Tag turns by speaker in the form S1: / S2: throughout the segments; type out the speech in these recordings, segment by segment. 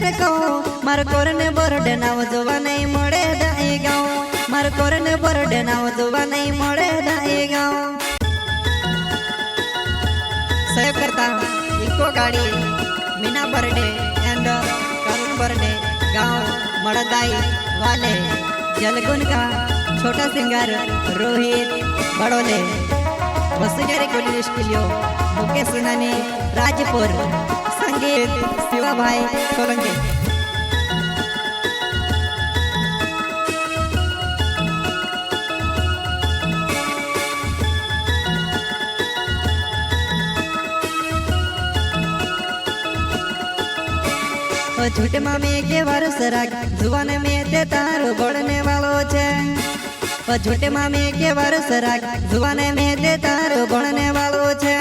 S1: चरको मार कोरने बरडे नाव जोवा नहीं मोड़े दाई गाँव मार कोरने बरडे नाव जोवा नहीं मोड़े दाई गाँव सहयोग करता इको गाड़ी मीना बरडे एंड करुण बरडे गाँव मड़दाई वाले जलगुन का छोटा सिंगर रोहित बड़ोले वसुंधरा कोली स्टूडियो मुकेश सिन्हानी राजपुर संगीत शिवा भाई सोलंकी झूठे मामे के वारस राग जुवान में ते तारो बढ़ने वालो छे झूठे मामे के वारस राग जुवान में ते तारो बढ़ने वालो छे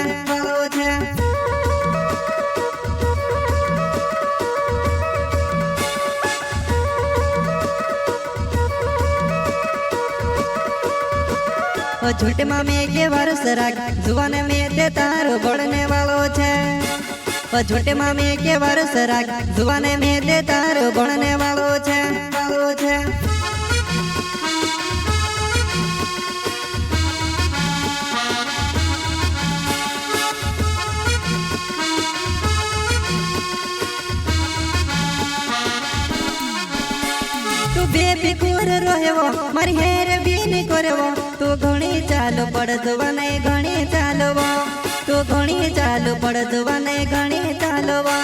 S1: झूठे मामे के वारस राग जुवान में ते तारो बढ़ने वालो छे झूठे मामे के वारस राग जुवाने में ते तारो बढ़ने वालो छे तू बेबी कोर रोहेवो मारी हेर बीनी कोरेवो तू घणी चालो पड़ जुवाने घणी चालोवो तू घणी चालो पड़ जुवाने घणी चालोवो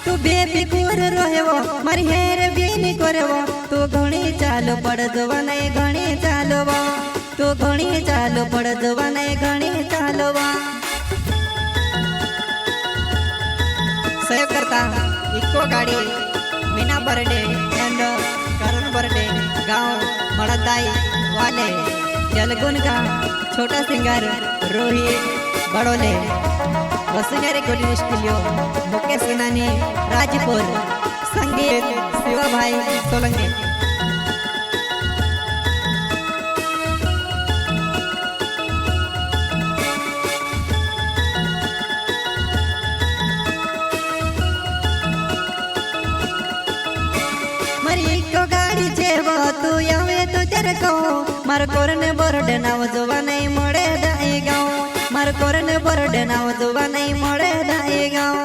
S1: तू बेबी कोर रोहेवो मारी हेर बीनी कोरेवो तू घणी चालो पड़ जुवाने घणी चालोवो तू घणी चालो पड़ जुवाने घणी चालोवो सहयोग करता इको गाड़ी मीना बरडे एंड करुण बरडे गाँव मड़दाई वाले जलगुन का छोटा सिंगर रोहित बड़ोले वसुंधरा कोली स्टूडियो मुकेश सिन्हानी राजपुर संगीत शिवा भाई सोलंकी गाड़ी जेवो तू आवे तो चरको मार कोरने बरडे नाव जोवा नहीं मोड़े दाई गाँव मार कोरने बरडे नाव जोवा नहीं मोड़े दाई गाँव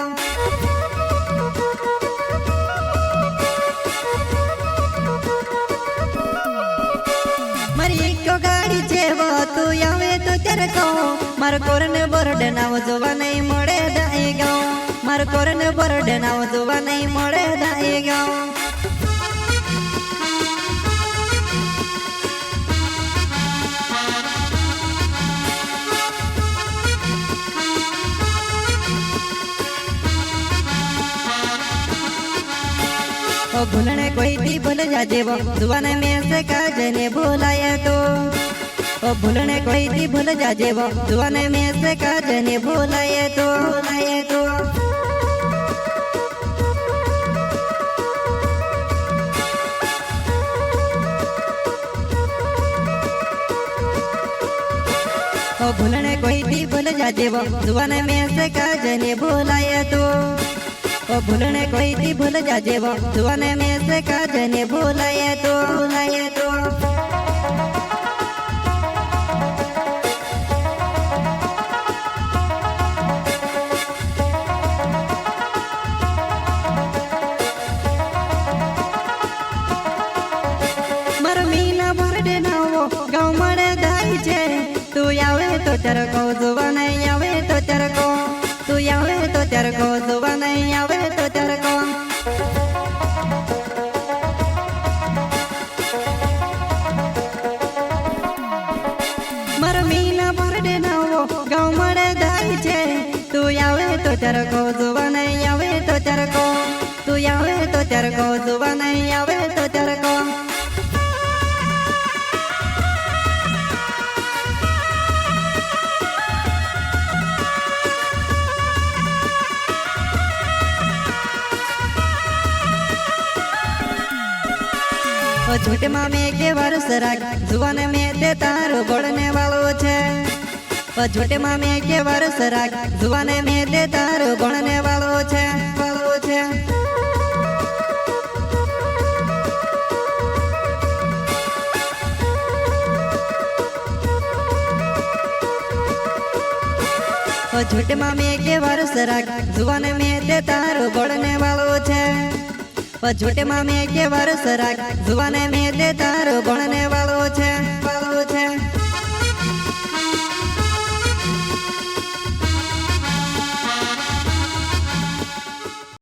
S1: मारी को गाड़ी जेवो तू आवे तो चरको मार कोरने बरडे नाव जोवा नहीं मोड़े दाई गाँव मार कोरने बरडे नाव जोवा नहीं मोड़े दाई गाँव भूलने कोई थी भूल जा जेवो जुवाने में से काजने भूलाए तो भूलने कोई थी भूल जा जेवो जुवाने में से काजने भूलाए तो भूलने कोई थी भूल जा जेवो जुवाने में से काजने भूलाए तो भूलने कोई थी भूल जा जेवो जुवाने में से काजने भूलाए तो मार मीना बरडे नावो गाँव मड़े दाई छे तू आवे तो चरको जुवाने आवे तो चरको तू आवे तो चरको जुवाने आवे तो चरको मार मीना बरडे नावो गाँव मड़े दाई छे तू आवे तो चरको जुवाने आवे तो चरको तू आवे तो चरको जुवाने आवे तो चरको झूठे मामे के वारस राग जुवान में ते तारो बढ़ने वालो छे झूठे में मैं के वर्ष राख जुवाने में दे तारो भणने वालो छे झूठे में मैं के वर्ष राख जुवाने में दे तारो भणने वालो छे झूठे में मैं के वर्ष राख जुवाने में दे तारो भणने